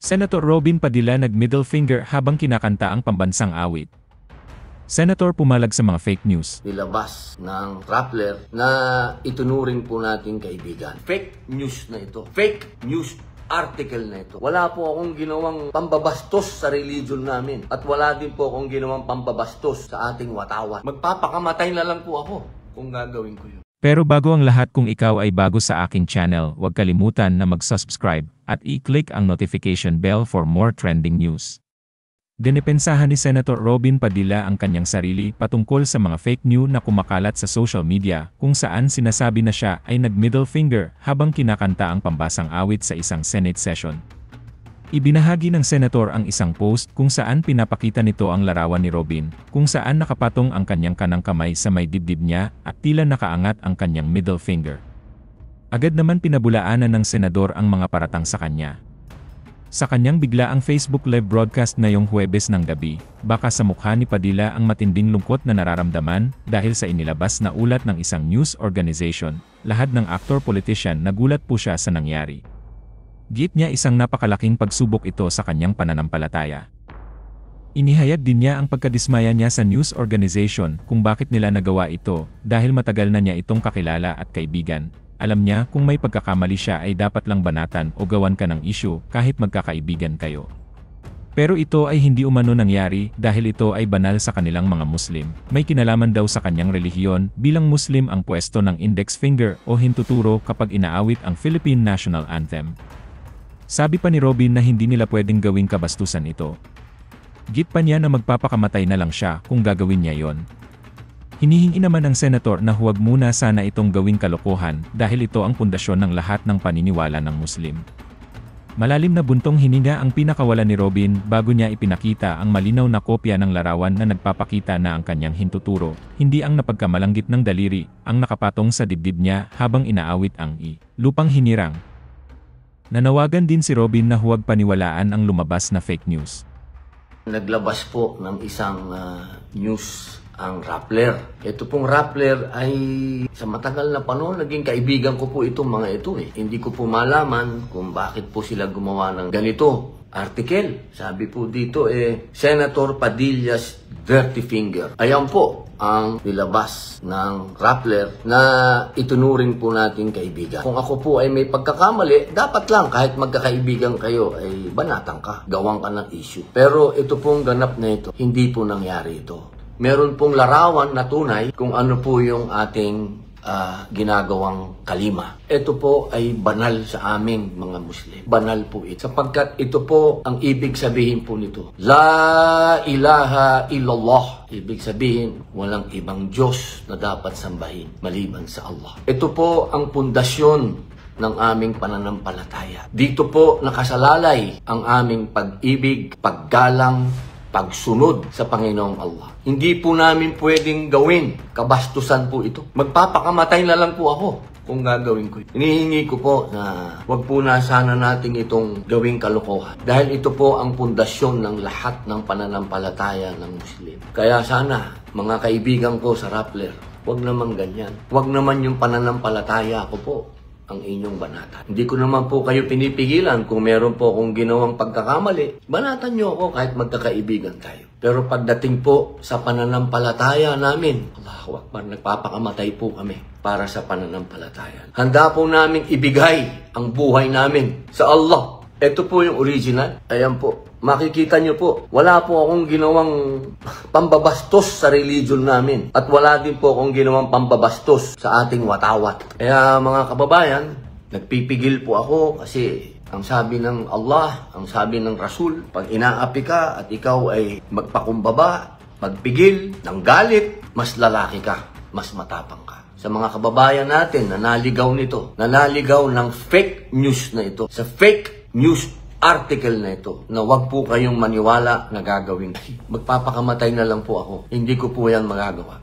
Senator Robin Padilla nag-middle finger habang kinakanta ang pambansang awit. Senator pumalag sa mga fake news. Nilabas ng Rappler na itunuring po nating kaibigan. Fake news na ito. Fake news article na ito. Wala po akong ginawang pambabastos sa religion namin. At wala din po akong ginawang pambabastos sa ating watawat. Magpapakamatay na lang po ako kung gagawin ko yun. Pero bago ang lahat, kung ikaw ay bago sa aking channel, huwag kalimutan na mag-subscribe at i-click ang notification bell for more trending news. Dinipensahan ni Senator Robin Padilla ang kanyang sarili patungkol sa mga fake news na kumakalat sa social media kung saan sinasabi na siya ay nag-middle finger habang kinakanta ang pambasang awit sa isang Senate session. Ibinahagi ng Senator ang isang post kung saan pinapakita nito ang larawan ni Robin, kung saan nakapatong ang kanyang kanang kamay sa may dibdib niya at tila nakaangat ang kanyang middle finger. Agad naman pinabulaanan ng Senador ang mga paratang sa kanya. Sa kanyang biglaang Facebook live broadcast ngayong Huwebes ng gabi, baka sa mukha ni Padilla ang matinding lungkot na nararamdaman dahil sa inilabas na ulat ng isang news organization. Lahat ng aktor-politician nagulat po siya sa nangyari. Git niya isang napakalaking pagsubok ito sa kanyang pananampalataya. Inihayag din niya ang pagkadismaya niya sa news organization kung bakit nila nagawa ito dahil matagal na niya itong kakilala at kaibigan. Alam niya kung may pagkakamali siya ay dapat lang banatan o gawan ka ng issue kahit magkakaibigan kayo. Pero ito ay hindi umano nangyari dahil ito ay banal sa kanilang mga Muslim. May kinalaman daw sa kanyang relihiyon bilang Muslim ang pwesto ng index finger o hintuturo kapag inaawit ang Philippine National Anthem. Sabi pa ni Robin na hindi nila pwedeng gawing kabastusan ito. Git pa niya na magpapakamatay na lang siya kung gagawin niya yon. Hinihingi naman ng Senator na huwag muna sana itong gawing kalokohan dahil ito ang pundasyon ng lahat ng paniniwala ng Muslim. Malalim na buntong hininga ang pinakawalan ni Robin bago niya ipinakita ang malinaw na kopya ng larawan na nagpapakita na ang kanyang hintuturo, hindi ang napagkamalanggit ng daliri, ang nakapatong sa dibdib niya habang inaawit ang lupang hinirang. Nanawagan din si Robin na huwag paniwalaan ang lumabas na fake news. Naglabas po ng isang news ang Rappler. Ito pong Rappler ay sa matagal na panahon naging kaibigan ko po itong mga ito eh. Hindi ko po malaman kung bakit po sila gumawa ng ganito article. Sabi po dito Senator Padilla's dirty finger. Ayan po ang nilabas ng Rappler na itunuring po nating kaibigan. Kung ako po ay may pagkakamali, dapat lang kahit magkakaibigan kayo ay banatan ka, gawang ka ng issue. Pero ito pong ganap na ito, hindi po nangyari ito. Meron pong larawan na tunay kung ano po yung ating ginagawang kalima. Ito po ay banal sa aming mga Muslim. Banal po ito. Sapagkat ito po ang ibig sabihin po nito. La ilaha illallah. Ibig sabihin, walang ibang Diyos na dapat sambahin maliban sa Allah. Ito po ang pundasyon ng aming pananampalataya. Dito po nakasalalay ang aming pag-ibig, paggalang, pagsunod sa Panginoong Allah. Hindi po namin pwedeng gawin. Kabastusan po ito. Magpapakamatay na lang po ako kung gagawin ko. Hinihingi ko po na wag po na sana natin itong gawing kalokohan. Dahil ito po ang pundasyon ng lahat ng pananampalataya ng Muslim. Kaya sana, mga kaibigan ko sa Rappler, wag naman ganyan. Wag naman yung pananampalataya ko po ang inyong banatan. Hindi ko naman po kayo pinipigilan kung meron po akong ginawang pagkakamali. Banatan nyo ako kahit magkakaibigan tayo. Pero pagdating po sa pananampalataya namin, Allahu Akbar, nagpapakamatay po kami para sa pananampalataya. Handa po namin ibigay ang buhay namin sa Allah. Ito po yung original. Ayan po. Makikita nyo po, wala po akong ginawang pambabastos sa religion namin. At wala din po akong ginawang pambabastos sa ating watawat. Kaya mga kababayan, nagpipigil po ako kasi ang sabi ng Allah, ang sabi ng Rasul, pag inaapi ka at ikaw ay magpakumbaba, magpigil ng galit, mas lalaki ka, mas matapang ka. Sa mga kababayan natin na naligaw nito, na naligaw ng fake news na ito, sa fake news article na ito, na wag po kayong maniwala na gagawin. Magpapakamatay na lang po ako. Hindi ko po yan magagawa.